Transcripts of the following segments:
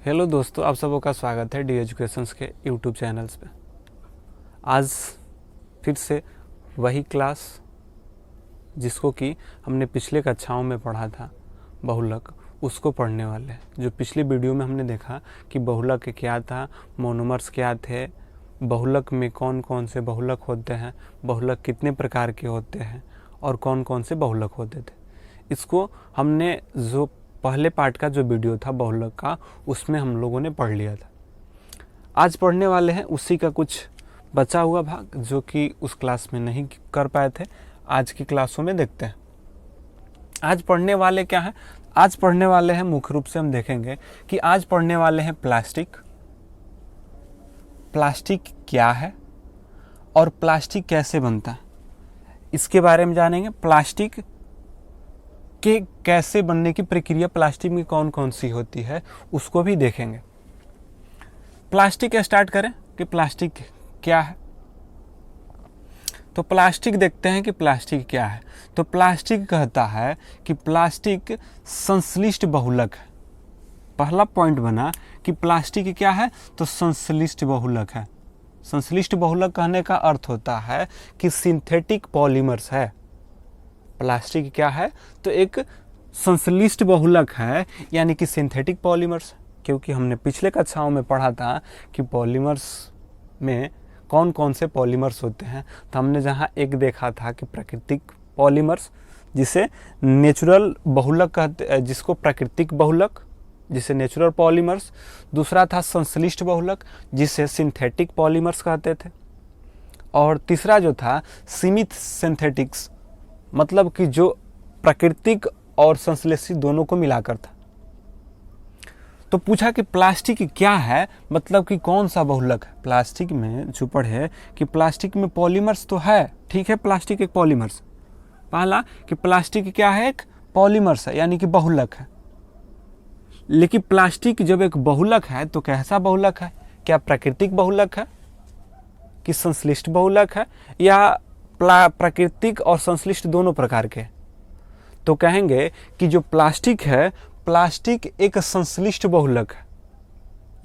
Hello दोस्तों, आप सबों का स्वागत है डी एजुकेशंस के यूट्यूब चैनल्स पे। आज फिर से वही क्लास जिसको कि हमने पिछले कक्षाओं में पढ़ा था, बहुलक, उसको पढ़ने वाले हैं। जो पिछली वीडियो में हमने देखा कि बहुलक क्या था, मोनोमर्स क्या थे, बहुलक में कौन कौन से बहुलक होते हैं, बहुलक कितने प्रकार के होते हैं और कौन कौन से बहुलक होते थे। इसको हमने जो पहले पार्ट का जो वीडियो था बहुलक का, उसमें हम लोगों ने पढ़ लिया था। आज पढ़ने वाले हैं उसी का कुछ बचा हुआ भाग जो कि उस क्लास में नहीं कर पाए थे। आज की क्लासों में देखते हैं आज पढ़ने वाले क्या है। आज पढ़ने वाले हैं, मुख्य रूप से हम देखेंगे कि आज पढ़ने वाले हैं प्लास्टिक। प्लास्टिक क्या है और प्लास्टिक कैसे बनता है, इसके बारे में जानेंगे। प्लास्टिक के कैसे बनने की प्रक्रिया, प्लास्टिक में कौन कौन सी होती है, उसको भी देखेंगे। प्लास्टिक स्टार्ट करें कि प्लास्टिक क्या है। तो प्लास्टिक देखते हैं कि प्लास्टिक क्या है। तो प्लास्टिक कहता है कि प्लास्टिक संश्लिष्ट बहुलक है। पहला पॉइंट बना कि प्लास्टिक क्या है, तो संश्लिष्ट बहुलक है। संश्लिष्ट बहुलक कहने का अर्थ होता है कि सिंथेटिक पॉलीमर्स है। प्लास्टिक क्या है, तो एक संश्लिष्ट बहुलक है, यानी कि सिंथेटिक पॉलीमर्स। क्योंकि हमने पिछले कक्षाओं में पढ़ा था कि पॉलीमर्स में कौन कौन से पॉलीमर्स होते हैं। तो हमने जहाँ एक देखा था कि प्राकृतिक पॉलीमर्स, जिसे नेचुरल बहुलक कहते, जिसको प्राकृतिक बहुलक, जिसे नेचुरल पॉलीमर्स। दूसरा था संश्लिष्ट बहुलक, जिसे सिंथेटिक पॉलीमर्स कहते थे। और तीसरा जो था सीमित सिंथेटिक्स, मतलब कि जो प्राकृतिक और संश्लेषित दोनों को मिलाकर था। तो पूछा कि प्लास्टिक क्या है, मतलब कि कौन सा बहुलक है। प्लास्टिक में जो पढ़े कि प्लास्टिक में पॉलीमर्स तो है, ठीक है, प्लास्टिक एक पॉलीमर्स। पहला कि प्लास्टिक क्या है, एक पॉलीमर्स है, यानी कि बहुलक है। लेकिन प्लास्टिक जब एक बहुलक है तो कैसा बहुलक है, क्या प्राकृतिक बहुलक है कि संश्लिष्ट बहुलक है, या प्राकृतिक और संश्लिष्ट दोनों प्रकार के। तो कहेंगे कि जो प्लास्टिक है, प्लास्टिक एक संश्लिष्ट बहुलक है,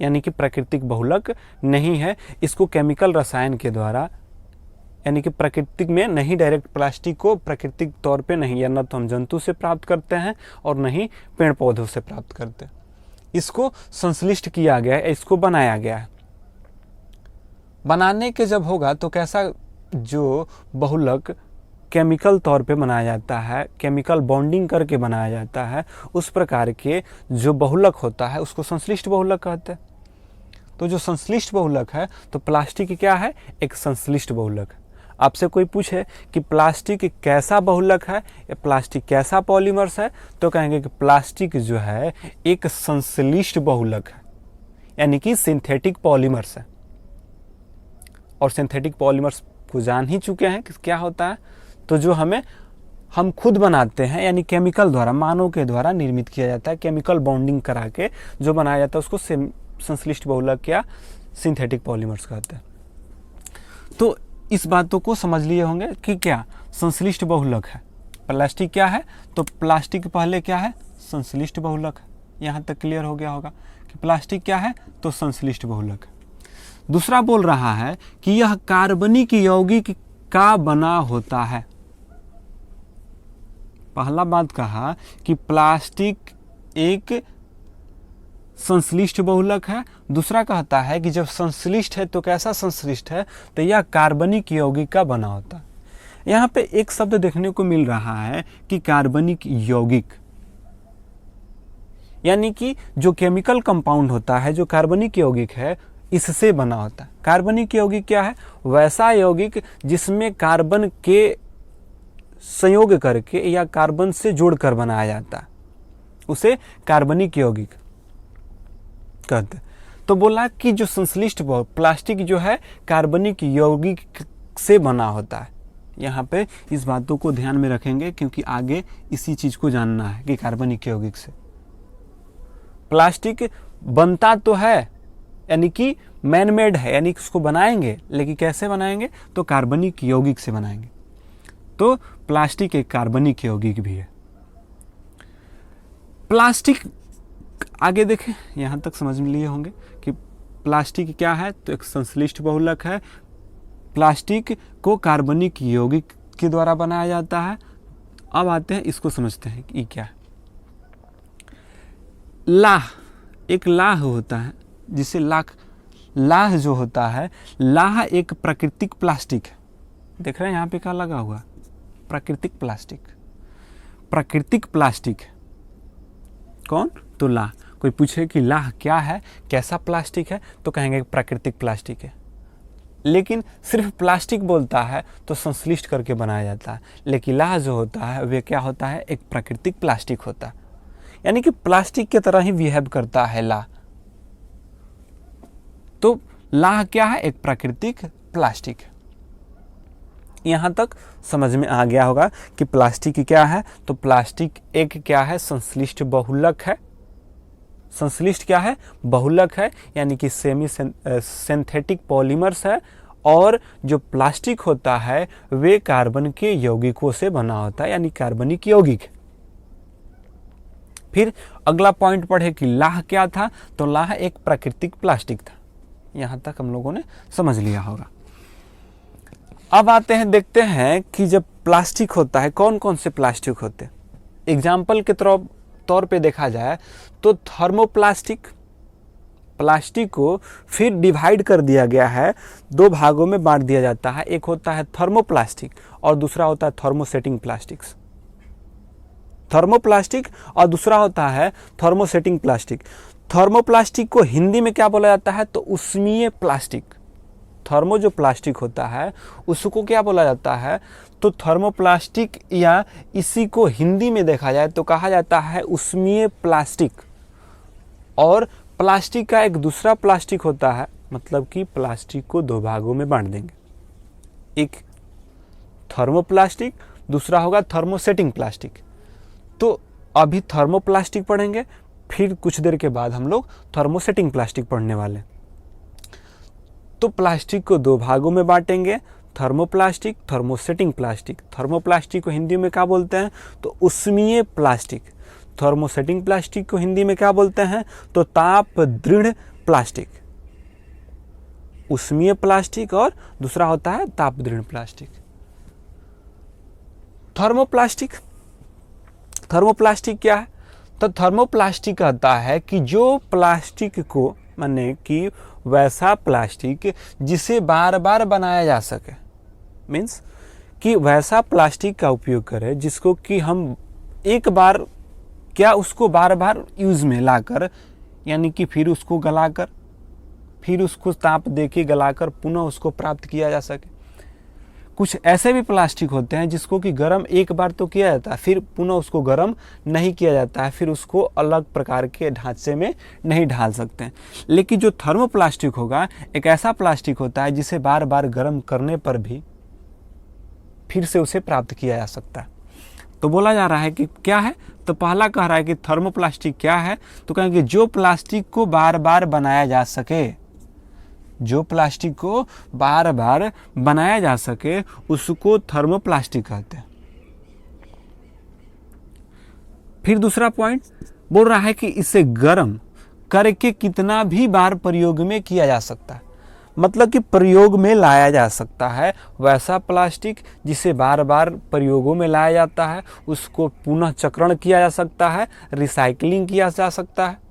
यानी कि प्राकृतिक बहुलक नहीं है। इसको केमिकल रसायन के द्वारा, यानी कि प्राकृतिक में नहीं, डायरेक्ट प्लास्टिक को प्राकृतिक तौर पे नहीं, या न तो हम जंतु से प्राप्त करते हैं और न ही पेड़ पौधों से प्राप्त करते हैं। इसको संश्लिष्ट किया गया है, इसको बनाया गया है। बनाने के जब होगा तो कैसा, जो बहुलक केमिकल तौर पे बनाया जाता है, केमिकल बॉन्डिंग करके बनाया जाता है, उस प्रकार के जो बहुलक होता है उसको संश्लिष्ट बहुलक कहते हैं। तो जो संश्लिष्ट बहुलक है, तो प्लास्टिक क्या है, एक संश्लिष्ट बहुलक है। आपसे कोई पूछे कि प्लास्टिक कैसा बहुलक है या प्लास्टिक कैसा पॉलीमर्स है, तो कहेंगे कि प्लास्टिक जो है एक संश्लिष्ट बहुलक है, यानी कि सिंथेटिक पॉलीमर्स है। और सिंथेटिक पॉलीमर्स को जान ही चुके हैं कि क्या होता है। तो जो हम खुद बनाते हैं, यानी केमिकल द्वारा, मानव के द्वारा निर्मित किया जाता है, केमिकल बॉन्डिंग करा के जो बनाया जाता है, उसको संश्लिष्ट बहुलक या सिंथेटिक पॉलीमर्स कहते हैं। तो इस बातों को समझ लिए होंगे कि क्या संश्लिष्ट बहुलक है। प्लास्टिक क्या है, तो प्लास्टिक पहले क्या है, संश्लिष्ट बहुलक है। यहाँ तक क्लियर हो गया होगा कि प्लास्टिक क्या है, तो संश्लिष्ट बहुलक है। दूसरा बोल रहा है कि यह कार्बनिक यौगिक का बना होता है। पहला बात कहा कि प्लास्टिक एक संश्लिष्ट बहुलक है। दूसरा कहता है कि जब संश्लिष्ट है तो कैसा संश्लिष्ट है, तो यह कार्बनिक यौगिक का बना होता है। यहाँ पे एक शब्द देखने को मिल रहा है कि कार्बनिक यौगिक, यानी कि जो केमिकल कंपाउंड होता है, जो कार्बनिक यौगिक है, इससे बना होता है। कार्बनिक यौगिक क्या है, वैसा यौगिक जिसमें कार्बन के संयोग करके या कार्बन से जोड़कर बनाया जाता है, उसे कार्बनिक यौगिक कहते हैं। तो बोला कि जो संश्लिष्ट प्लास्टिक जो है कार्बनिक यौगिक से बना होता है। यहाँ पे इस बातों को ध्यान में रखेंगे क्योंकि आगे इसी चीज को जानना है कि कार्बनिक यौगिक से प्लास्टिक बनता तो है, यानी कि मैन मेड है, यानी कि उसको बनाएंगे, लेकिन कैसे बनाएंगे, तो कार्बनिक यौगिक से बनाएंगे। तो प्लास्टिक एक कार्बनिक यौगिक भी है। प्लास्टिक आगे देखें, यहाँ तक समझ में लिए होंगे कि प्लास्टिक क्या है, तो एक संश्लिष्ट बहुलक है। प्लास्टिक को कार्बनिक यौगिक के द्वारा बनाया जाता है। अब आते हैं, इसको समझते हैं कि क्या है। लाह, एक लाह होता है जिसे लाह जो होता है, लाह एक प्राकृतिक प्लास्टिक है। देख रहे हैं यहाँ पे क्या लगा हुआ, प्राकृतिक प्लास्टिक। प्राकृतिक प्लास्टिक कौन, तो लाह। कोई पूछे कि लाह क्या है, कैसा प्लास्टिक है, तो कहेंगे प्राकृतिक प्लास्टिक है। लेकिन सिर्फ प्लास्टिक बोलता है तो संश्लिष्ट करके बनाया जाता है, लेकिन लाह जो होता है वे क्या होता है, एक प्राकृतिक प्लास्टिक होता है, यानी कि प्लास्टिक की तरह ही बिहेव करता है लाह। तो लाह क्या है, एक प्राकृतिक प्लास्टिक। यहां तक समझ में आ गया होगा कि प्लास्टिक क्या है। तो प्लास्टिक एक क्या है, संश्लिष्ट बहुलक है। संश्लिष्ट क्या है, बहुलक है, यानी कि सेमी सिंथेटिक पॉलीमर्स है। और जो प्लास्टिक होता है वे कार्बन के यौगिकों से बना होता है, यानी कार्बनिक यौगिक। फिर अगला पॉइंट पढ़े कि लाह क्या था, तो लाह एक प्राकृतिक प्लास्टिक था। यहां तक हम लोगों ने समझ लिया होगा। अब आते हैं, देखते हैं कि जब प्लास्टिक होता है, कौन कौन से प्लास्टिक होते हैं। एग्जाम्पल के तौर पे देखा जाए तो थर्मोप्लास्टिक, प्लास्टिक को फिर डिवाइड कर दिया गया है, दो भागों में बांट दिया जाता है। एक होता है थर्मोप्लास्टिक और दूसरा होता है थर्मोसेटिंग प्लास्टिक्स। थर्मोप्लास्टिक और दूसरा होता है थर्मोसेटिंग प्लास्टिक। थर्मोप्लास्टिक को हिंदी में क्या बोला जाता है, तो उष्मीय प्लास्टिक। थर्मो जो प्लास्टिक होता है उसको क्या बोला जाता है, तो थर्मोप्लास्टिक, या इसी को हिंदी में देखा जाए तो कहा जाता है उष्मीय प्लास्टिक। और प्लास्टिक का एक दूसरा प्लास्टिक होता है, मतलब कि प्लास्टिक को दो भागों में बांट देंगे, एक थर्मोप्लास्टिक, दूसरा होगा थर्मोसेटिंग प्लास्टिक। तो अभी थर्मोप्लास्टिक पढ़ेंगे, फिर कुछ देर के बाद हम लोग थर्मोसेटिंग प्लास्टिक पढ़ने वाले। तो प्लास्टिक को दो भागों में बांटेंगे, थर्मोप्लास्टिक, थर्मोसेटिंग प्लास्टिक। थर्मोप्लास्टिक को हिंदी में क्या बोलते हैं, तो उष्मीय प्लास्टिक। थर्मोसेटिंग प्लास्टिक को हिंदी में क्या बोलते हैं, तो ताप दृढ़ प्लास्टिक। उष्मीय प्लास्टिक और दूसरा होता है ताप दृढ़ प्लास्टिक। थर्मोप्लास्टिक, थर्मोप्लास्टिक क्या है, तो थर्मोप्लास्टिक कहता है कि जो प्लास्टिक को, माने कि वैसा प्लास्टिक जिसे बार बार बनाया जा सके, मीन्स कि वैसा प्लास्टिक का उपयोग करें जिसको कि हम एक बार क्या उसको बार बार यूज में लाकर, यानी कि फिर उसको गलाकर, फिर उसको ताप देके गलाकर पुनः उसको प्राप्त किया जा सके। कुछ ऐसे भी प्लास्टिक होते हैं जिसको कि गर्म एक बार तो किया जाता है, फिर पुनः उसको गर्म नहीं किया जाता है, फिर उसको अलग प्रकार के ढांचे में नहीं ढाल सकते हैं। लेकिन जो थर्मोप्लास्टिक होगा, एक ऐसा प्लास्टिक होता है जिसे बार बार गर्म करने पर भी फिर से उसे प्राप्त किया जा सकता है। तो बोला जा रहा है कि क्या है, तो पहला कह रहा है कि थर्मोप्लास्टिक क्या है, तो कहेंगे जो प्लास्टिक को बार बार बनाया जा सके, जो प्लास्टिक को बार बार बनाया जा सके उसको थर्मोप्लास्टिक कहते हैं। फिर दूसरा पॉइंट बोल रहा है कि इसे गर्म करके कितना भी बार प्रयोग में किया जा सकता है, मतलब कि प्रयोग में लाया जा सकता है। वैसा प्लास्टिक जिसे बार बार प्रयोगों में लाया जाता है उसको पुनः चक्रण किया जा सकता है, रिसाइकलिंग किया जा सकता है।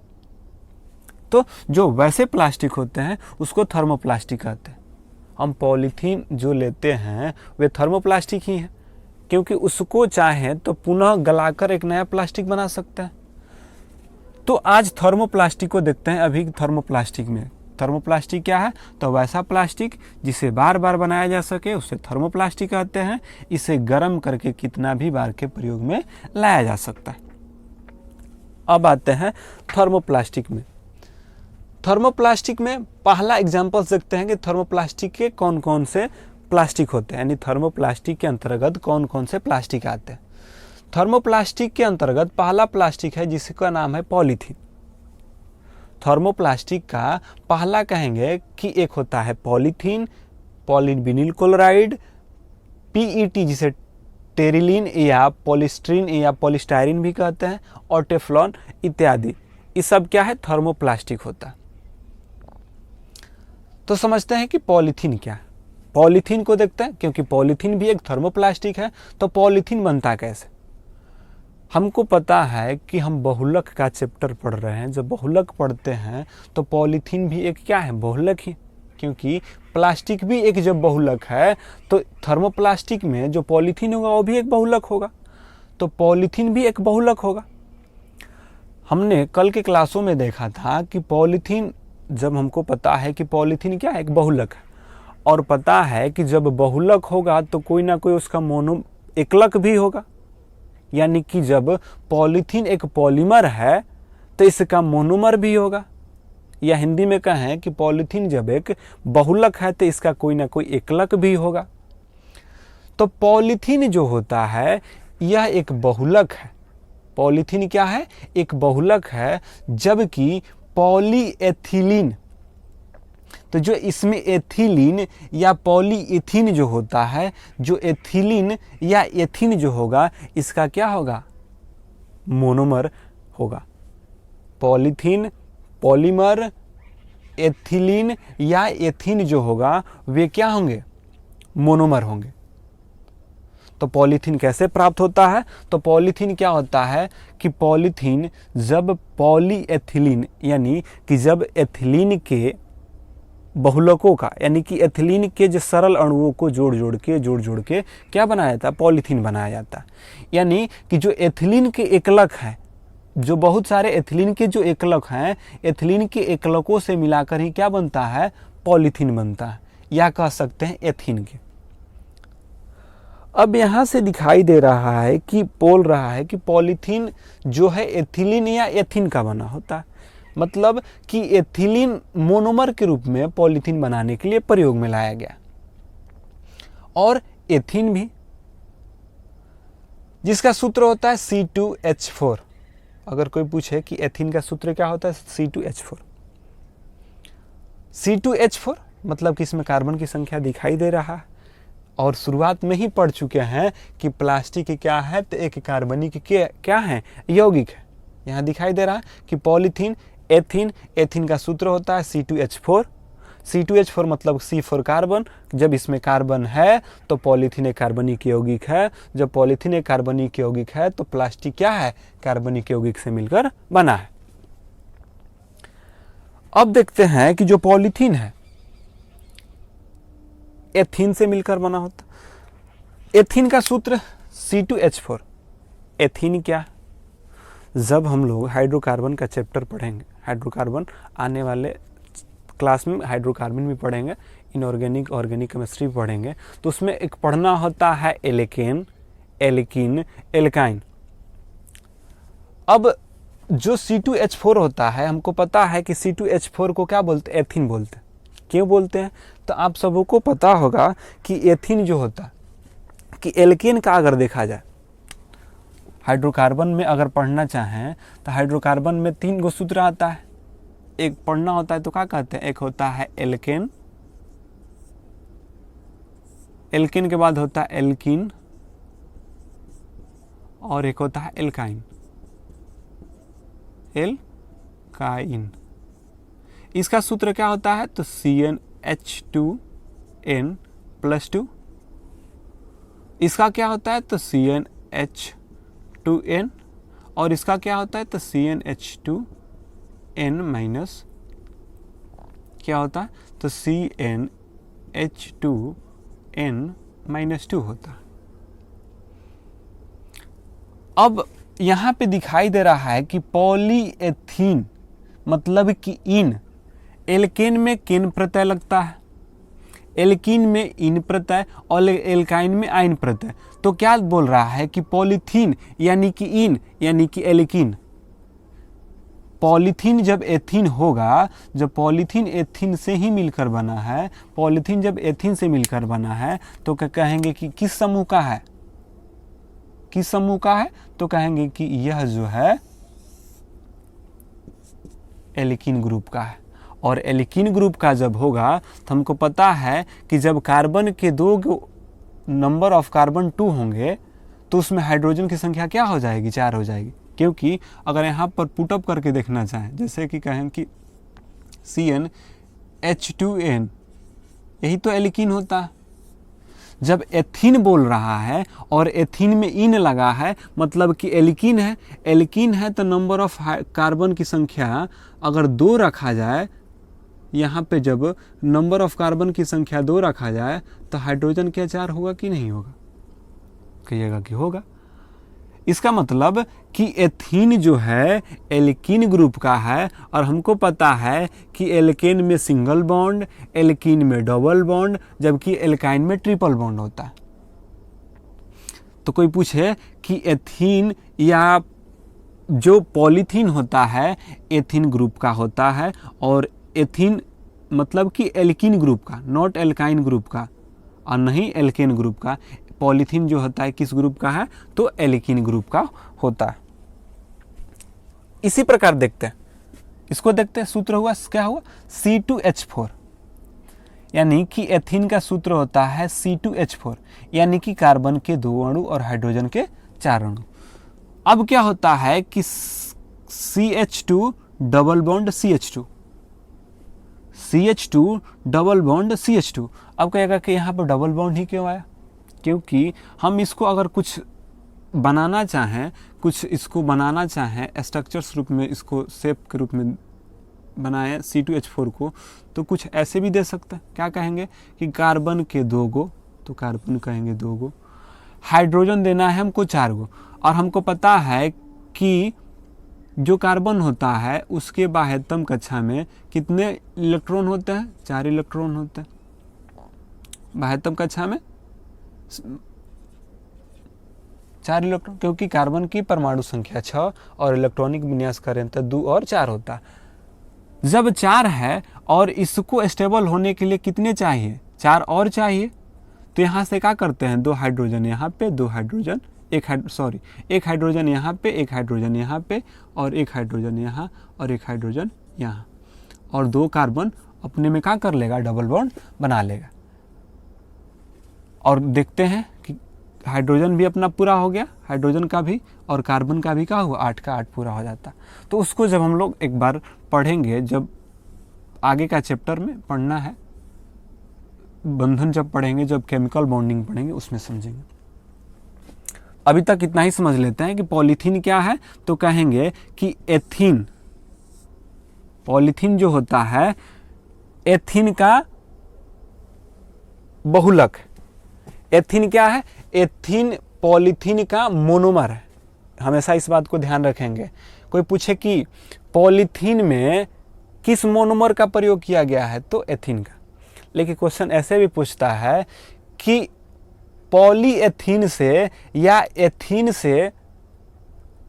तो जो वैसे प्लास्टिक होते हैं उसको थर्मोप्लास्टिक कहते हैं। हम पॉलीथीन जो लेते हैं वे थर्मोप्लास्टिक ही है, क्योंकि उसको चाहें तो पुनः गलाकर एक नया प्लास्टिक बना सकते हैं। तो आज थर्मोप्लास्टिक को देखते हैं। अभी थर्मोप्लास्टिक में, थर्मोप्लास्टिक क्या है, तो वैसा प्लास्टिक जिसे बार बार बनाया जा सके उसे थर्मोप्लास्टिक कहते हैं। इसे गर्म करके कितना भी बार के प्रयोग में लाया जा सकता है। अब आते हैं थर्मोप्लास्टिक में। थर्मोप्लास्टिक में पहला एग्जाम्पल देखते हैं कि थर्मोप्लास्टिक के कौन कौन से प्लास्टिक होते हैं, यानी थर्मोप्लास्टिक के अंतर्गत कौन कौन से प्लास्टिक आते हैं। थर्मोप्लास्टिक के अंतर्गत पहला प्लास्टिक है जिसका नाम है पॉलीथीन। थर्मोप्लास्टिक का पहला कहेंगे कि एक होता है पॉलीथीन, पॉलीविनिल क्लोराइड, पीईटी जिसे टेरिलीन या पॉलिस्ट्रीन या पॉलिस्टायरीन भी कहते हैं, और टेफ्लॉन इत्यादि। ये सब क्या है, थर्मोप्लास्टिक होता है। तो समझते हैं कि पॉलीथीन क्या है। पॉलीथीन को देखते हैं, क्योंकि पॉलीथीन भी एक थर्मोप्लास्टिक है। तो पॉलीथीन बनता कैसे? हमको पता है कि हम बहुलक का चैप्टर पढ़ रहे हैं। जब बहुलक पढ़ते हैं तो पॉलीथीन भी एक क्या है, बहुलक ही, क्योंकि प्लास्टिक भी एक जब बहुलक है तो थर्मोप्लास्टिक में जो पॉलीथीन होगा वो भी एक बहुलक होगा, तो पॉलीथीन भी एक बहुलक होगा। हमने कल के क्लासों में देखा था कि पॉलीथीन, जब हमको पता है कि पॉलीथीन क्या है, एक बहुलक है, और पता है कि जब बहुलक होगा तो कोई ना कोई उसका मोनो एकलक भी होगा, यानी कि जब पॉलीथीन एक पॉलीमर है तो इसका मोनोमर भी होगा, या हिंदी में कहें कि पॉलीथीन जब एक बहुलक है तो इसका कोई ना कोई एकलक भी होगा। तो पॉलीथीन जो होता है यह एक बहुलक है। पॉलीथीन क्या है, एक बहुलक है, जबकि पॉलीएथिलीन, तो जो इसमें एथिलीन या पॉलीइथीन जो होता है, जो एथिलीन या एथीन जो होगा इसका क्या होगा, मोनोमर होगा। पॉलीथीन, पॉलीमर, एथिलीन या एथीन जो होगा वे क्या होंगे, मोनोमर होंगे। तो पॉलीथीन कैसे प्राप्त होता है? तो पॉलीथीन क्या होता है कि पॉलीथीन जब पॉलीएथिलीन, यानी कि जब एथिलीन के बहुलकों का, यानी कि एथिलीन के जो सरल अणुओं को जोड़ जोड़ के क्या बनाया जाता है, पॉलीथीन बनाया जाता है। यानी कि जो एथिलीन के एकलक हैं, जो बहुत सारे एथिलीन के जो एकलक हैं, एथिलीन के एकलकों से मिलाकर ही क्या बनता है, पॉलीथीन बनता है, या कह सकते हैं एथीन के। अब यहाँ से दिखाई दे रहा है कि बोल रहा है कि पॉलीथीन जो है एथिलीन या एथीन का बना होता है, मतलब कि एथिलीन मोनोमर के रूप में पॉलीथीन बनाने के लिए प्रयोग में लाया गया, और एथीन भी, जिसका सूत्र होता है C2H4। अगर कोई पूछे कि एथीन का सूत्र क्या होता है, C2H4। C2H4 मतलब कि इसमें कार्बन की संख्या दिखाई दे रहा है, और शुरुआत में ही पढ़ चुके हैं कि प्लास्टिक क्या है, तो एक कार्बनिक क्या है, यौगिक है। यहाँ दिखाई दे रहा है कि पॉलीथीन, एथीन, एथीन का सूत्र होता है C2H4। C2H4 मतलब C फॉर कार्बन, जब इसमें कार्बन है तो पॉलीथीन एक कार्बनिक यौगिक है। जब पॉलीथीन एक कार्बनिक यौगिक है तो प्लास्टिक क्या है, कार्बनिक यौगिक से मिलकर बना है। अब देखते हैं कि जो पॉलीथीन है एथीन से मिलकर बना होता। एथीन का सूत्र C2H4। एथीन क्या, जब हम लोग हाइड्रोकार्बन का चैप्टर पढ़ेंगे, हाइड्रोकार्बन आने वाले क्लास में हाइड्रोकार्बन भी पढ़ेंगे, इनऑर्गेनिक, ऑर्गेनिक केमिस्ट्री भी पढ़ेंगे, तो उसमें एक पढ़ना होता है एल्केन, एल्कीन, एल्काइन। अब जो C2H4 होता है, हमको पता है कि C2H4 को क्या बोलते हैं, एथीन बोलते हैं। क्यों बोलते हैं? तो आप सबको पता होगा कि एथीन जो होता है, कि एल्केन का अगर देखा जाए, हाइड्रोकार्बन में अगर पढ़ना चाहें तो हाइड्रोकार्बन में 3 गो सूत्र आता है। एक पढ़ना होता है तो क्या कहते हैं, एक होता है एल्केन, एल्केन के बाद होता है एल्कीन, और एक होता है एल्काइन, एल्काइन। इसका सूत्र क्या होता है, तो CnH2n+2। इसका क्या होता है, तो CnH2n, और इसका क्या होता है, तो CnH2n- क्या होता है, तो CnH2n-2 होता है। अब यहाँ पे दिखाई दे रहा है कि पॉलीएथीन मतलब कि इन, एल्केन में किन प्रत्यय लगता है, एल्कीन में इन प्रत्यय, और एल्काइन में आइन प्रत्यय। तो क्या बोल रहा है कि पॉलीथीन यानी कि इन, यानी कि एल्कीन। पॉलीथीन जब एथीन होगा, जब पॉलीथीन एथीन से ही मिलकर बना है, पॉलीथीन जब एथीन से मिलकर बना है तो क्या कहेंगे कि किस समूह का है, किस समूह का है, तो कहेंगे कि यह जो है एल्कीन ग्रुप का है। और एल्कीन ग्रुप का जब होगा तो हमको पता है कि जब कार्बन के 2 नंबर ऑफ कार्बन 2 होंगे तो उसमें हाइड्रोजन की संख्या क्या हो जाएगी, 4 हो जाएगी। क्योंकि अगर यहाँ पर पुटअप करके देखना चाहें, जैसे कि कहें कि CnH2n, यही तो एल्कीन होता है। जब एथीन बोल रहा है और एथीन में इन लगा है, मतलब कि एल्कीन है। एल्कीन है तो नंबर ऑफ कार्बन की संख्या अगर 2 रखा जाए, यहाँ पे जब नंबर ऑफ कार्बन की संख्या 2 रखा जाए तो हाइड्रोजन क्या 4 होगा कि नहीं होगा? कहिएगा कि होगा। इसका मतलब कि एथीन जो है एल्कीन ग्रुप का है, और हमको पता है कि एल्केन में सिंगल बॉन्ड, एल्कीन में डबल बॉन्ड, जबकि एल्काइन में ट्रिपल बॉन्ड होता है। तो कोई पूछे कि एथीन या जो पॉलीथीन होता है एथीन ग्रुप का होता है, और एथीन मतलब कि एल्कीन ग्रुप का, नॉट एल्काइन ग्रुप का और नहीं एल्केन ग्रुप का। पॉलीथीन जो होता है किस ग्रुप का है? तो एल्कीन ग्रुप का होता है। इसी प्रकार देखते हैं, इसको देखते हैं। सूत्र हुआ क्या हुआ? C2H4, यानी कि एथीन का सूत्र होता है C2H4, यानी कि कार्बन के 2 अणु और हाइड्रोजन के 4 अणु। अब क्या होता है कि CH2 double bond CH2, CH2 double bond CH2। अब कहेगा कि यहाँ पर डबल बॉन्ड ही क्यों आया? क्योंकि हम इसको अगर कुछ बनाना चाहें, स्ट्रक्चर्स रूप में, इसको शेप के रूप में बनाएं C2H4 को, तो कुछ ऐसे भी दे सकते हैं। क्या कहेंगे कि कार्बन के 2 गो, तो कार्बन कहेंगे 2 गो, हाइड्रोजन देना है हमको 4 गो, और हमको पता है कि जो कार्बन होता है उसके बाह्यतम कक्षा में कितने इलेक्ट्रॉन होते हैं? 4 इलेक्ट्रॉन होते हैं बाह्यतम कक्षा में, 4 इलेक्ट्रॉन, क्योंकि कार्बन की परमाणु संख्या 6 और इलेक्ट्रॉनिक विन्यास करें तो 2 और 4 होता है। जब 4 है और इसको स्टेबल होने के लिए कितने चाहिए? 4 और चाहिए। तो यहाँ से क्या करते हैं? 2 हाइड्रोजन यहाँ पे, 2 हाइड्रोजन, एक हाइड्रोजन यहाँ पे, एक हाइड्रोजन यहाँ पे, और एक हाइड्रोजन यहाँ, और एक हाइड्रोजन यहाँ, और 2 कार्बन अपने में क्या कर लेगा? डबल बॉन्ड बना लेगा। और देखते हैं कि हाइड्रोजन भी अपना पूरा हो गया, हाइड्रोजन का भी, और कार्बन का भी क्या हुआ? 8 का 8 पूरा हो जाता। तो उसको जब हम लोग एक बार पढ़ेंगे, जब आगे का चैप्टर में पढ़ना है, बंधन जब पढ़ेंगे, जब केमिकल बॉन्डिंग पढ़ेंगे, उसमें समझेंगे। अभी तक इतना ही समझ लेते हैं कि पॉलीथीन क्या है। तो कहेंगे कि एथीन, पॉलीथीन जो होता है एथीन का बहुलक। एथीन क्या है? एथीन पॉलीथीन का मोनोमर है। हमेशा इस बात को ध्यान रखेंगे। कोई पूछे कि पॉलीथीन में किस मोनोमर का प्रयोग किया गया है? तो एथीन का। लेकिन क्वेश्चन ऐसे भी पूछता है कि पॉलीएथीन से या एथीन से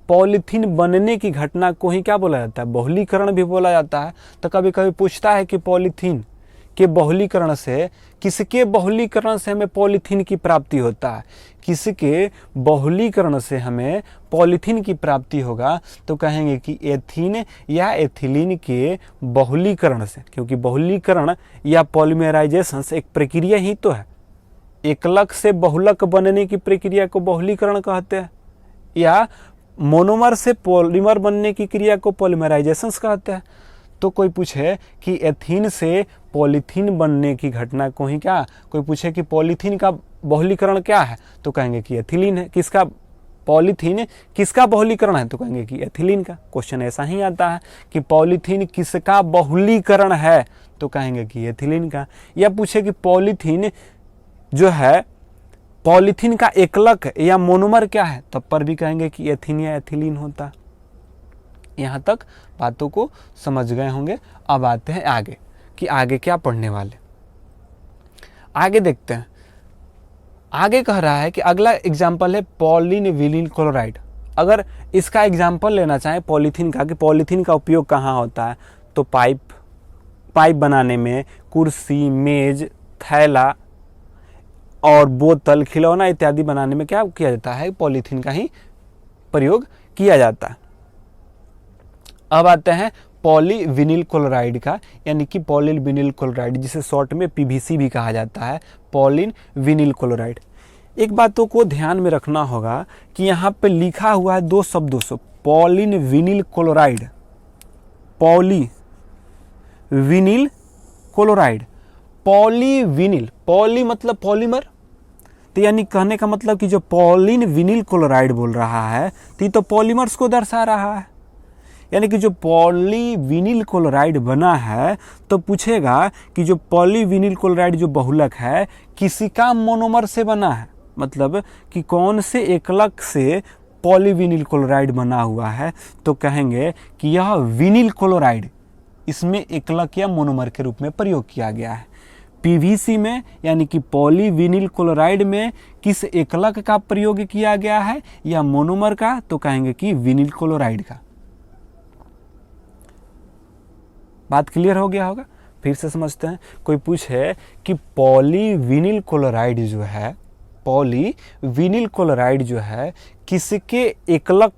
पॉलीथीन बनने की घटना को ही क्या बोला जाता है? बहुलीकरण भी बोला जाता है। तो कभी कभी पूछता है कि पॉलीथीन के बहुलीकरण से, किसके बहुलीकरण से हमें पॉलीथीन की प्राप्ति होता है? किसके बहुलीकरण से हमें पॉलीथीन की प्राप्ति होगा? तो कहेंगे कि एथीन या एथिलीन के बहुलीकरण से, क्योंकि बहुलीकरण या पॉलीमराइजेशन एक प्रक्रिया ही तो है। एकलक से बहुलक बनने की प्रक्रिया को बहुलीकरण कहते हैं, या मोनोमर से पॉलीमर बनने की क्रिया को पॉलीमराइजेशन कहते हैं। तो कोई पूछे कि एथीन से पॉलीथीन बनने की घटना को ही क्या, कोई पूछे कि पॉलीथीन का बहुलीकरण क्या है? तो कहेंगे कि एथिलीन है। किसका? पॉलीथीन किसका बहुलीकरण है? तो कहेंगे कि एथिलीन का। क्वेश्चन ऐसा ही आता है कि पॉलीथीन किसका बहुलीकरण है? तो कहेंगे कि एथिलीन का। या पूछे कि पॉलीथीन जो है, पॉलीथीन का एकलक या मोनोमर क्या है? तब पर भी कहेंगे कि एथीन या एथिलीन होता। यहाँ तक बातों को समझ गए होंगे। अब आते हैं आगे कि आगे क्या पढ़ने वाले। आगे देखते हैं। आगे कह रहा है कि अगला एग्जाम्पल है पॉलीन विनिल क्लोराइड। अगर इसका एग्जाम्पल लेना चाहें पॉलीथीन का, कि पॉलीथीन का उपयोग कहाँ होता है, तो पाइप बनाने में, कुर्सी, मेज, थैला और बोतल, खिलौना इत्यादि बनाने में क्या किया जाता है? पॉलीथीन का ही प्रयोग किया जाता है। अब आते हैं पॉलीविनिल क्लोराइड का, यानी कि पॉलीन विनिल क्लोराइड, जिसे शॉर्ट में पीवीसी भी कहा जाता है, पॉलीन विनिल क्लोराइड। एक बातों को ध्यान में रखना होगा कि यहाँ पे लिखा हुआ है 2 शब्दों से, poly vinyl chloride, poly vinyl chloride, polyvinyl, poly मतलब पॉलीमर, तो यानी कहने का मतलब कि जो पॉलिन विनिल क्लोराइड बोल रहा है तो ये तो पॉलीमर्स को दर्शा रहा है। यानी कि जो पॉलीविनिल क्लोराइड बना है तो पूछेगा कि जो पॉलीविनिल क्लोराइड जो बहुलक है किसी का मोनोमर से बना है, मतलब कि कौन से एकलक से पॉलीविनिल क्लोराइड बना हुआ है, तो कहेंगे कि यह विनिल क्लोराइड, इसमें एकलक या मोनोमर के रूप में प्रयोग किया गया है। पीवीसी में यानी कि पॉलीविनिल क्लोराइड में किस एकलक का प्रयोग किया गया है या मोनोमर का, तो कहेंगे कि विनिल क्लोराइड का। बात क्लियर हो गया होगा, फिर से समझते हैं। कोई पूछे कि पॉलीविनिल क्लोराइड जो है, पॉलीविनिल क्लोराइड जो है किसके एकलक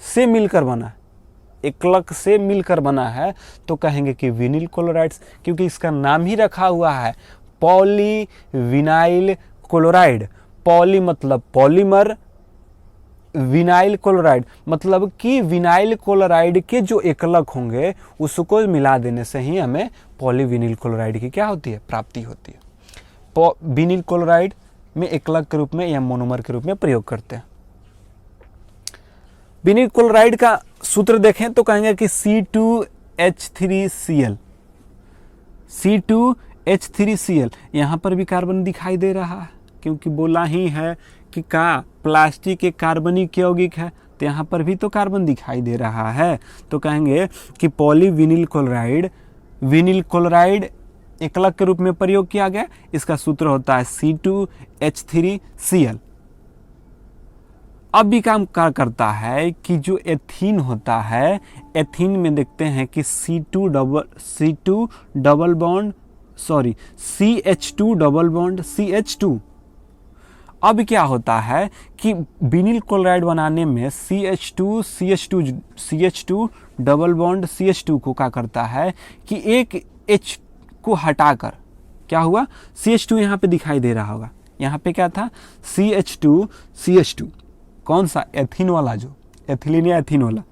से मिलकर बना है, एकलक से मिलकर बना है, तो कहेंगे कि विनिल क्लोराइड्स, क्योंकि इसका नाम ही रखा हुआ है पॉलीविनाइल क्लोराइड। पॉली मतलब पॉलीमर, विनाइल क्लोराइड मतलब कि विनाइल क्लोराइड के जो एकलक होंगे उसको मिला देने से ही हमें पॉलीविनिल क्लोराइड की क्या होती है, प्राप्ति होती है। विनिल क्लोराइड में एकलक के रूप में या मोनोमर के रूप में प्रयोग करते हैं। विनिल क्लोराइड का सूत्र देखें तो कहेंगे कि C2H3Cl, C2H3Cl। यहाँ पर भी कार्बन दिखाई दे रहा है क्योंकि बोला ही है कि का प्लास्टिक एक कार्बनिक यौगिक है, तो यहाँ पर भी तो कार्बन दिखाई दे रहा है, तो कहेंगे कि पॉलीविनिल क्लोराइड, विनिल क्लोराइड एकलक के रूप में प्रयोग किया गया, इसका सूत्र होता है C2H3Cl। अब भी काम क्या करता है कि जो एथीन होता है, एथीन में देखते हैं कि CH2 डबल बॉन्ड CH2। अब क्या होता है कि विनिल क्लोराइड बनाने में CH2 डबल बॉन्ड CH2 को क्या करता है कि एक H को हटाकर क्या हुआ, CH2 यहाँ पे दिखाई दे रहा होगा, यहाँ पे क्या था CH2 कौन सा, एथीन वाला, जो एथिलीन या एथीन वाला,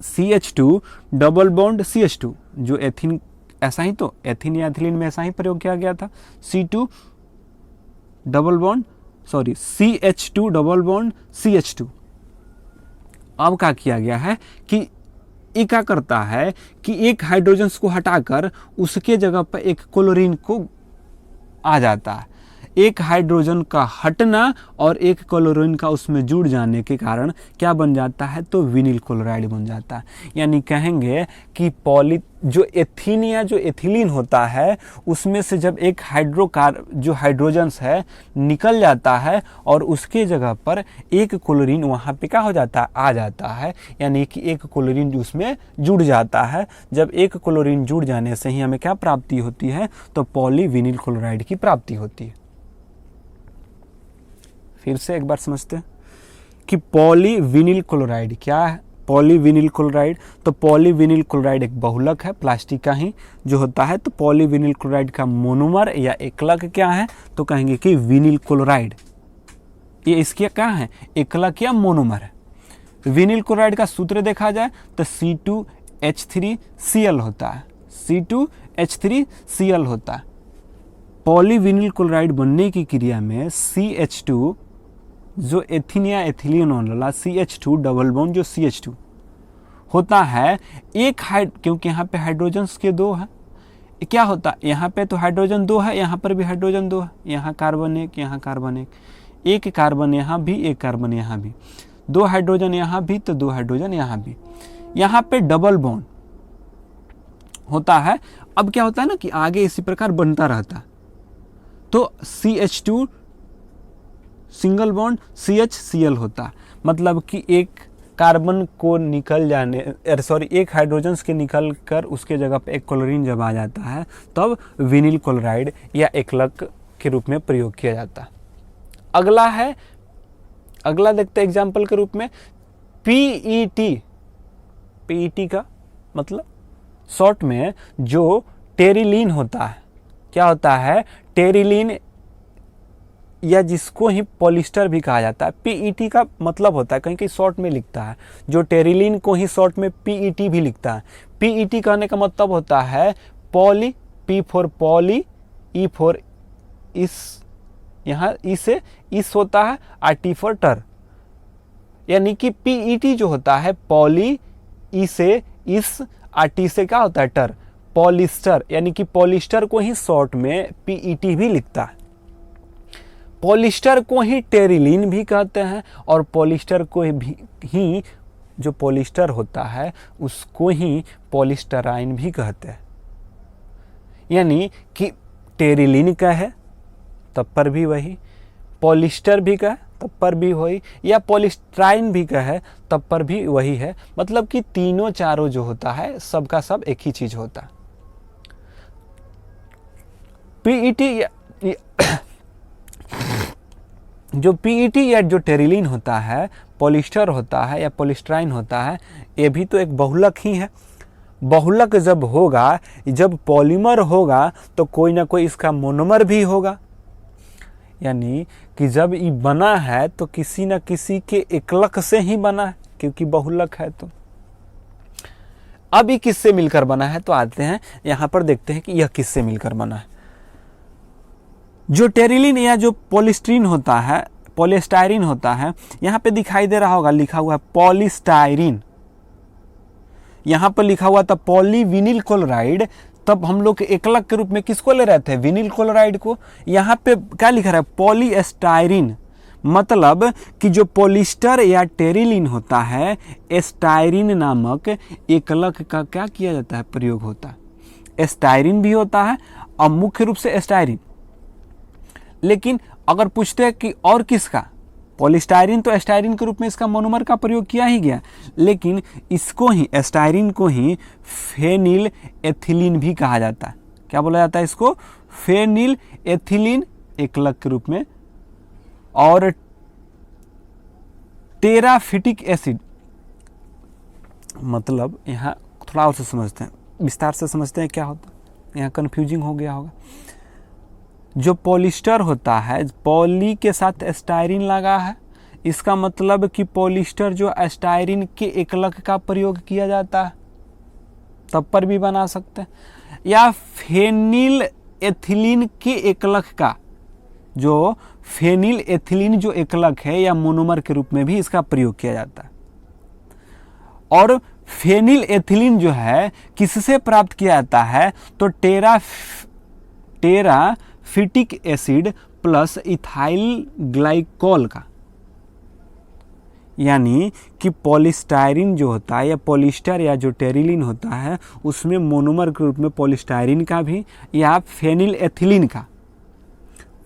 CH2 डबल बॉन्ड CH2 जो एथीन, ऐसा ही तो एथीन या एथिलीन में ऐसा ही प्रयोग किया गया था, CH2 डबल बॉन्ड CH2। अब क्या किया गया है कि ये क्या करता है कि एक हाइड्रोजन को हटाकर उसके जगह पर एक क्लोरीन को आ जाता है। एक हाइड्रोजन का हटना और एक क्लोरीन का उसमें जुड़ जाने के कारण क्या बन जाता है, तो विनिल क्लोराइड बन जाता है। यानी कहेंगे कि जो एथीन या जो एथिलीन होता है उसमें से जब एक जो हाइड्रोजन्स है निकल जाता है और उसके जगह पर एक क्लोरीन वहाँ पे क्या हो जाता है, आ जाता है, यानी कि एक क्लोरीन उसमें जुड़ जाता है। जब एक क्लोरीन जुड़ जाने से ही हमें क्या प्राप्ति होती है, तो पॉलीविनिल क्लोराइड की प्राप्ति होती है। फिर से एक बार समझते हैं कि पॉलीविनिल क्लोराइड क्या है। पॉलीविनिल क्लोराइड, तो पॉलीविनिल क्लोराइड एक बहुलक है, प्लास्टिक का ही जो होता है, तो पॉलीविनिल क्लोराइड का मोनोमर या एकलक क्या है, तो कहेंगे कि विनिल क्लोराइड। ये इसके क्या है, एकलक या मोनोमर है। विनिल क्लोराइड का सूत्र देखा जाए तो C2H3Cl होता है, C2H3Cl होता है। पॉलीविनिल क्लोराइड बनने की क्रिया में CH2 जो एथीन या एथिलीन वाला CH2 डबल बॉन्ड जो CH2 होता है, एक क्योंकि यहाँ पे हाइड्रोजन्स के दो है, क्या होता है यहाँ पे तो हाइड्रोजन दो है, यहाँ पर भी हाइड्रोजन दो है, यहाँ कार्बन एक, यहाँ कार्बन एक कार्बन यहाँ भी, एक कार्बन यहाँ भी, दो हाइड्रोजन यहाँ भी तो दो हाइड्रोजन यहाँ भी, यहाँ पे डबल बॉन्ड होता है। अब क्या होता है ना कि आगे इसी प्रकार बनता रहता है, तो CH2 सिंगल बॉन्ड CHCl होता है, मतलब कि एक कार्बन को एक हाइड्रोजन के निकल कर उसके जगह पे एक क्लोरीन जब आ जाता है तब विनिल क्लोराइड या एकलक के रूप में प्रयोग किया जाता है। अगला देखते हैं एग्जाम्पल के रूप में PET का मतलब शॉर्ट में जो टेरिलीन होता है, क्या होता है, टेरिलीन या जिसको ही पॉलिस्टर भी कहा जाता है। पीईटी का मतलब होता है, कहीं कहीं शॉर्ट में लिखता है, जो टेरिलीन को ही शॉर्ट में पीईटी भी लिखता है। पीईटी कहने का मतलब होता है poly, P for poly, E for इस, यहाँ ई से इस होता है, और टी फॉर टर, यानी कि पीईटी जो होता है पॉली, ई से इस, और टी से क्या होता है टर, पॉलिस्टर, यानी कि पॉलिस्टर को ही शॉर्ट में पीईटी भी लिखता है। पॉलिस्टर को ही टेरिलीन भी कहते हैं, और पॉलिस्टर को ही जो पॉलिस्टर होता है उसको ही पॉलिस्टराइन भी कहते हैं। यानी कि टेरिलीन का है तब पर भी वही, पॉलिस्टर भी का तब पर भी वही, या पॉलिस्टराइन भी का है तब पर भी वही है। मतलब कि तीनों चारों जो होता है सबका सब एक ही चीज होता है। पीईटी जो पीईटी या जो टेरिलीन होता है, पॉलिस्टर होता है या पॉलिस्टराइन होता है, ये भी तो एक बहुलक ही है। बहुलक जब होगा, जब पॉलीमर होगा तो कोई ना कोई इसका मोनोमर भी होगा। यानी कि जब ये बना है तो किसी न किसी के एकलक से ही बना है, क्योंकि बहुलक है। तो अब ये किससे मिलकर बना है, तो आते हैं यहाँ पर देखते हैं कि यह किससे मिलकर बना है। जो टेरिलीन या जो पॉलिस्टीरीन होता है, पॉलीस्टायरीन होता है, यहाँ पे दिखाई दे रहा होगा लिखा हुआ है पॉलीस्टायरीन, यहाँ पर लिखा हुआ था पॉलीविनिल क्लोराइड। तब हम लोग एकलक के रूप में किसको ले रहे थे, विनिल क्लोराइड को। यहाँ पे क्या लिखा रहा है, पॉलीस्टायरीन। मतलब कि जो पॉलिस्टर या टेरिलीन होता है, एस्टायरीन नामक एकलक का क्या किया जाता है, प्रयोग होता है। एस्टायरीन भी होता है और मुख्य रूप से एस्टायरीन। लेकिन अगर पूछते हैं कि और किसका, पॉलिस्टायरीन तो एस्टायरीन के रूप में इसका मोनोमर का प्रयोग किया ही गया, लेकिन इसको ही एस्टायरीन को ही फेनिल एथिलीन भी कहा जाता है। क्या बोला जाता है इसको, फेनिल एथिलीन एकलक के रूप में। और टेराफिटिक एसिड, मतलब यहाँ थोड़ा और से समझते हैं, विस्तार से समझते हैं क्या होता है, यहाँ कंफ्यूजिंग हो गया होगा। जो पॉलिस्टर होता है, पॉली के साथ एस्टायरीन लगा है, इसका मतलब कि पॉलिस्टर जो एस्टायरीन के एकलक का प्रयोग किया जाता है, तब पर भी बना सकते हैं। या फेनिल एथिलीन के एकलक का, जो फेनिल एथिलीन जो एकलक है या मोनोमर के रूप में भी इसका प्रयोग किया जाता है। और फेनिल एथिलीन जो है किससे प्राप्त किया जाता है, तो टेराफिटिक एसिड प्लस इथाइल ग्लाइकोल का। यानी कि पॉलिस्टायरीन जो होता है या पॉलिस्टर या जो टेरिलीन होता है, उसमें मोनोमर के रूप में पॉलिस्टायरीन का भी या फेनिल एथिलीन का,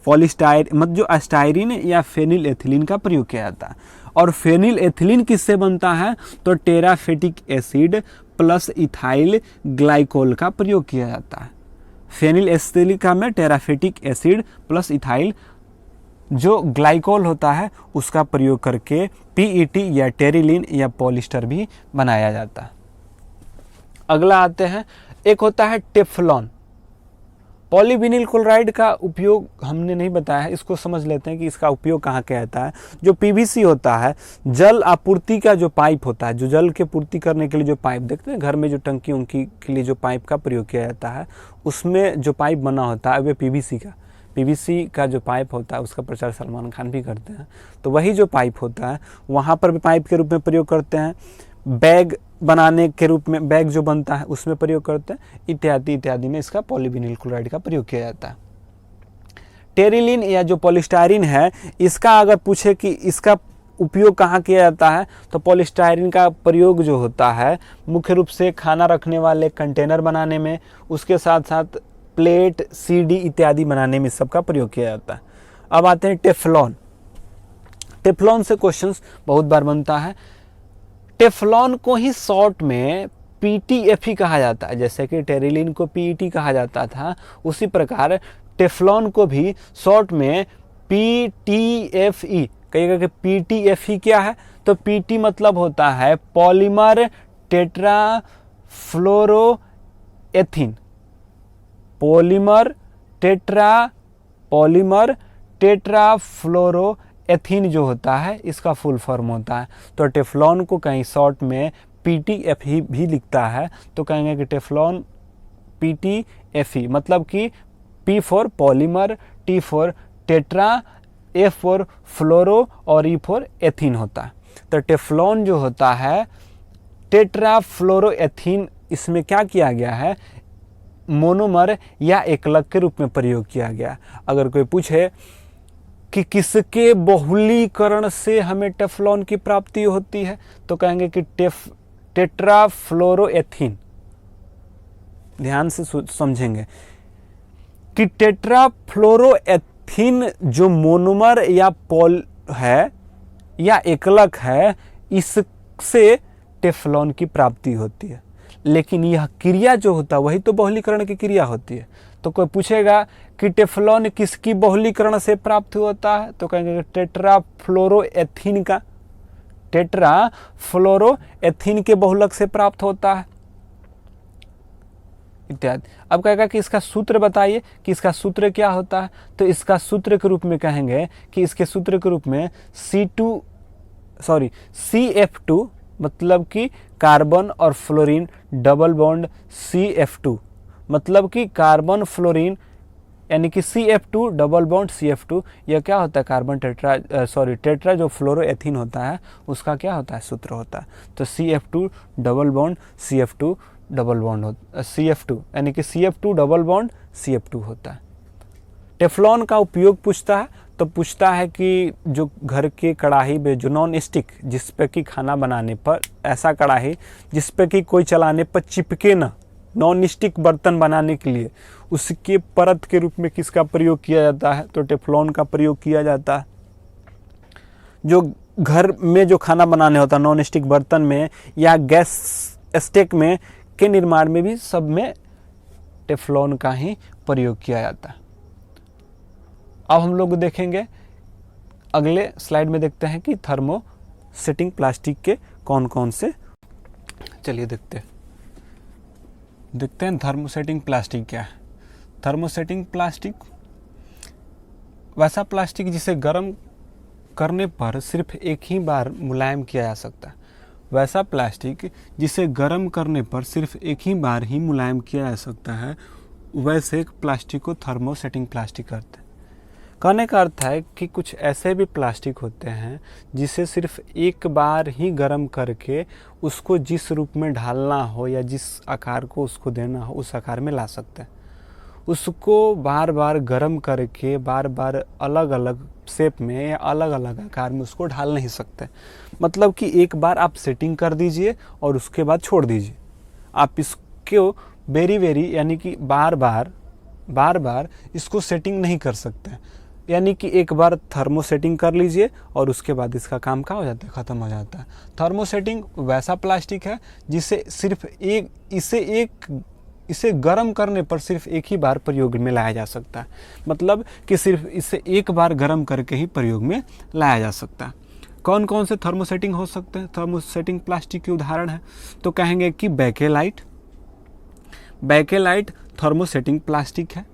मतलब जो एस्टायरीन या फेनिल एथिलीन का प्रयोग किया जाता है। और फेनिल एथिलीन किससे बनता है, तो टेराफिटिक एसिड प्लस इथाइल ग्लाइकोल का प्रयोग किया जाता है। फेनिल एसिलिका में टेराफिटिक एसिड प्लस इथाइल जो ग्लाइकोल होता है उसका प्रयोग करके पीईटी या टेरिलीन या पॉलिस्टर भी बनाया जाता है। अगला आते हैं, एक होता है टेफ्लॉन। पॉलीविनिल क्लोराइड का उपयोग हमने नहीं बताया है, इसको समझ लेते हैं कि इसका उपयोग कहाँ किया जाता है। जो पीवीसी होता है, जल आपूर्ति का जो पाइप होता है, जो जल के पूर्ति करने के लिए जो पाइप देखते हैं घर में, जो टंकी उंकी के लिए जो पाइप का प्रयोग किया जाता है, उसमें जो पाइप बना होता है वे पीवीसी का जो पाइप होता है उसका प्रचार सलमान खान भी करते हैं। तो वही जो पाइप होता है वहाँ पर भी पाइप के रूप में प्रयोग करते हैं। बैग बनाने के रूप में, बैग जो बनता है उसमें प्रयोग करते हैं, इत्यादि इत्यादि में इसका पॉलीविनिल क्लोराइड का प्रयोग किया जाता है। टेरिलीन या जो पॉलिस्टायरीन है, इसका अगर पूछे कि इसका उपयोग कहाँ किया जाता है, तो पॉलिस्टायरीन का प्रयोग जो होता है मुख्य रूप से खाना रखने वाले कंटेनर बनाने में, उसके साथ साथ प्लेट, सीडी इत्यादि बनाने में सबका प्रयोग किया जाता है। अब आते हैं टेफ्लॉन। टेफ्लॉन से क्वेश्चंस बहुत बार बनता है। टेफ्लॉन को ही शॉर्ट में पीटीएफई कहा जाता है। जैसे कि टेरिलीन को पीईटी कहा जाता था, उसी प्रकार टेफ्लॉन को भी शॉर्ट में पीटीएफई कहिएगा। कि पीटीएफई क्या है, तो पीटी मतलब होता है पॉलीमर टेट्राफ्लोरोएथीन। पॉलीमर टेट्राफ्लोरोएथीन जो होता है इसका फुल फॉर्म होता है। तो टेफ्लॉन को कहीं शॉर्ट में PTFE भी लिखता है, तो कहेंगे कि टेफ्लॉन PTFE, मतलब कि P for polymer, T for tetra, F for fluoro और E फॉर एथीन होता है। तो टेफ्लॉन जो होता है टेट्राफ्लोरोएथीन, इसमें क्या किया गया है, मोनोमर या एकलक के रूप में प्रयोग किया गया। अगर कोई पूछे कि किसके बहुलीकरण से हमें टेफ्लॉन की प्राप्ति होती है, तो कहेंगे कि टेट्राफ्लोरोएथीन। ध्यान से समझेंगे कि टेट्राफ्लोरोएथीन जो मोनोमर या पॉल है या एकलक है, इससे टेफ्लॉन की प्राप्ति होती है। लेकिन यह क्रिया जो होता है वही तो बहुलीकरण की क्रिया होती है। तो कोई पूछेगा कि टेफ्लॉन किसकी बहुलीकरण से प्राप्त होता है, तो कहेंगे टेट्राफ्लोरोएथीन का, टेट्राफ्लोरोएथीन के बहुलक से प्राप्त होता है इत्यादि। अब कहेगा कि इसका सूत्र बताइए कि इसका सूत्र क्या होता है, तो इसका सूत्र के रूप में कहेंगे कि इसके सूत्र के रूप में CF2, मतलब कि कार्बन और फ्लोरीन डबल बॉन्ड CF2, मतलब कि कार्बन फ्लोरीन यानी कि CF2 डबल बॉन्ड CF2, यह क्या होता है, कार्बन टेट्रा जो फ्लोरोएथीन होता है उसका क्या होता है, सूत्र होता है। तो CF2 double bond CF2 double bond CF2 यानी कि CF2 डबल बॉन्ड CF2 होता है। टेफ्लॉन का उपयोग पूछता है तो पूछता है कि जो घर के कढ़ाई में जो नॉन स्टिक, जिस पे कि खाना बनाने पर, ऐसा कढ़ाई जिस पे कि कोई चलाने पर चिपके ना, नॉन स्टिक बर्तन बनाने के लिए उसके परत के रूप में किसका प्रयोग किया जाता है, तो टेफ्लॉन का प्रयोग किया जाता है। जो घर में जो खाना बनाने होता है नॉन स्टिक बर्तन में या गैस स्टेक में के निर्माण में भी सब में टेफ्लॉन का ही प्रयोग किया जाता है। अब हम लोग देखेंगे अगले स्लाइड में, देखते हैं कि थर्मोसेटिंग प्लास्टिक के कौन कौन से, चलिए देखते हैं थर्मोसेटिंग प्लास्टिक क्या है। थर्मोसेटिंग प्लास्टिक वैसा प्लास्टिक जिसे गर्म करने पर सिर्फ एक ही बार मुलायम किया जा सकता है। वैसा प्लास्टिक जिसे गर्म करने पर सिर्फ एक ही बार ही मुलायम किया जा सकता है, वैसे प्लास्टिक को थर्मोसेटिंग प्लास्टिक कहते हैं। कहने का अर्थ है कि कुछ ऐसे भी प्लास्टिक होते हैं जिसे सिर्फ एक बार ही गर्म करके उसको जिस रूप में ढालना हो या जिस आकार को उसको देना हो उस आकार में ला सकते हैं। उसको बार बार गर्म करके बार बार अलग अलग शेप में या अलग अलग आकार में उसको ढाल नहीं सकते। मतलब कि एक बार आप सेटिंग कर दीजिए और उसके बाद छोड़ दीजिए। आप इसको वेरी यानी कि बार बार इसको सेटिंग नहीं कर सकते। यानी कि एक बार थर्मो सेटिंग कर लीजिए और उसके बाद इसका काम क्या हो जाता है, ख़त्म हो जाता है। थर्मोसेटिंग वैसा प्लास्टिक है जिसे सिर्फ इसे गर्म करने पर सिर्फ एक ही बार प्रयोग में लाया जा सकता है। मतलब कि सिर्फ इसे एक बार गर्म करके ही प्रयोग में लाया जा सकता है। कौन कौन से थर्मोसेटिंग हो सकते हैं, थर्मोसेटिंग प्लास्टिक के उदाहरण है, तो कहेंगे कि बैकेलाइट थर्मोसेटिंग प्लास्टिक है।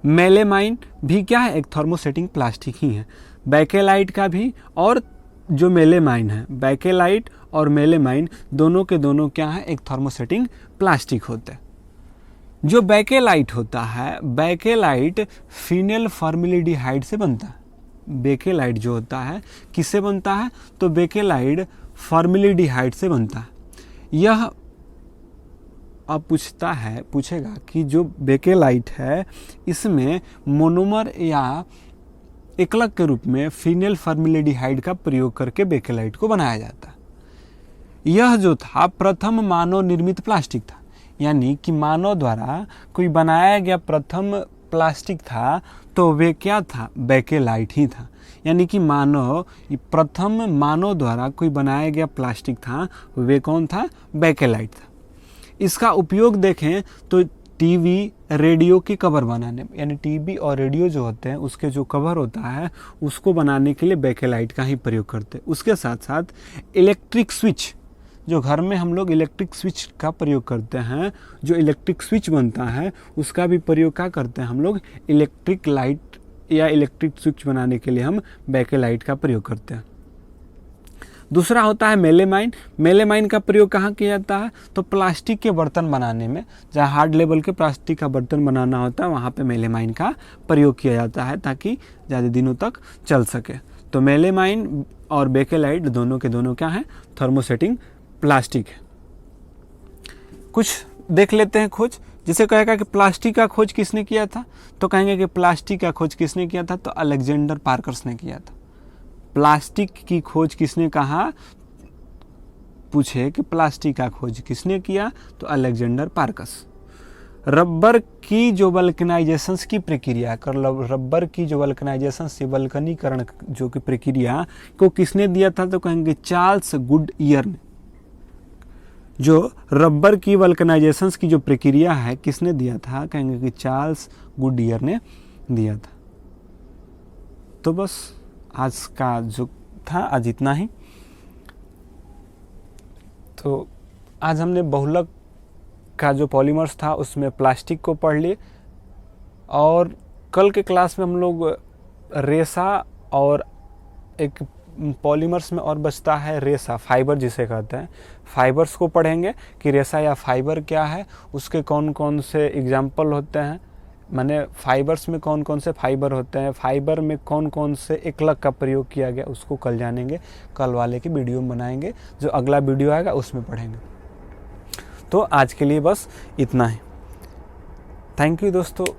मेलेमाइन भी क्या है, एक थर्मोसेटिंग प्लास्टिक ही है। बैकेलाइट का भी और जो मेलेमाइन है, बैकेलाइट और मेलेमाइन दोनों के दोनों क्या है, एक थर्मोसेटिंग प्लास्टिक होते हैं। जो बैकेलाइट होता है, बैकेलाइट फिनेल फॉर्मेल्डिहाइड से बनता है। बैकेलाइट जो होता है किससे बनता है, तो बैकेलाइट फॉर्मेल्डिहाइड से बनता है। यह अब पूछेगा कि जो बैकेलाइट है इसमें मोनोमर या एकलक के रूप में फिनेल फॉर्मेल्डिहाइड का प्रयोग करके बैकेलाइट को बनाया जाता है। यह जो था प्रथम मानव निर्मित प्लास्टिक था, यानी कि मानव द्वारा कोई बनाया गया प्रथम प्लास्टिक था तो वे क्या था, बैकेलाइट ही था। यानी कि प्रथम मानव द्वारा कोई बनाया गया प्लास्टिक था, वे कौन था, बैकेलाइट था। इसका उपयोग देखें तो टीवी रेडियो की कवर बनाने, यानी टीवी और रेडियो जो होते हैं उसके जो कवर होता है उसको बनाने के लिए बैकेलाइट का ही प्रयोग करते हैं। उसके साथ साथ इलेक्ट्रिक स्विच, जो घर में हम लोग इलेक्ट्रिक स्विच का प्रयोग करते हैं, जो इलेक्ट्रिक स्विच बनता है उसका भी प्रयोग क्या करते हैं हम लोग, इलेक्ट्रिक लाइट या इलेक्ट्रिक स्विच बनाने के लिए हम बेकेलाइट का प्रयोग करते हैं। दूसरा होता है मेलेमाइन। मेलेमाइन का प्रयोग कहाँ किया जाता है? तो प्लास्टिक के बर्तन बनाने में, जहाँ हार्ड लेवल के प्लास्टिक का बर्तन बनाना होता है वहाँ पे मेलेमाइन का प्रयोग किया जाता है ताकि ज़्यादा दिनों तक चल सके। तो मेलेमाइन और बेकेलाइट दोनों के दोनों क्या हैं? थर्मोसेटिंग प्लास्टिक है। कुछ देख लेते हैं खोज। जिसे कहेगा कि प्लास्टिक का खोज किसने किया था, तो कहेंगे कि प्लास्टिक का खोज किसने किया था? तो अलेक्जेंडर पार्कर्स ने किया था। प्लास्टिक की खोज किसने कहा? पूछे कि प्लास्टिक का खोज किसने किया? तो अलेक्जेंडर पार्कस। रबर की जो वल्कनाइजेशन की प्रक्रिया रबर की जो वल्कनाइजेशन से वल्कनीकरण जो की प्रक्रिया को किसने दिया था? तो कहेंगे चार्ल्स गुडईयर ने। जो रबर की वल्कनाइजेशन की जो प्रक्रिया है किसने दिया था? कहेंगे कि चार्ल्स गुडईयर ने दिया था। तो बस आज का जो था आज इतना ही। तो आज हमने बहुलक का जो पॉलीमर्स था उसमें प्लास्टिक को पढ़ लिए, और कल के क्लास में हम लोग रेसा और एक पॉलीमर्स में और बचता है रेसा, फाइबर जिसे कहते हैं, फाइबर्स को पढ़ेंगे कि रेसा या फाइबर क्या है, उसके कौन कौन से एग्जाम्पल होते हैं, माने फाइबर्स में कौन कौन से फाइबर होते हैं, फाइबर में कौन कौन से एकलक का प्रयोग किया गया, उसको कल जानेंगे। कल वाले की वीडियो में बनाएंगे, जो अगला वीडियो आएगा उसमें पढ़ेंगे। तो आज के लिए बस इतना ही। थैंक यू दोस्तों।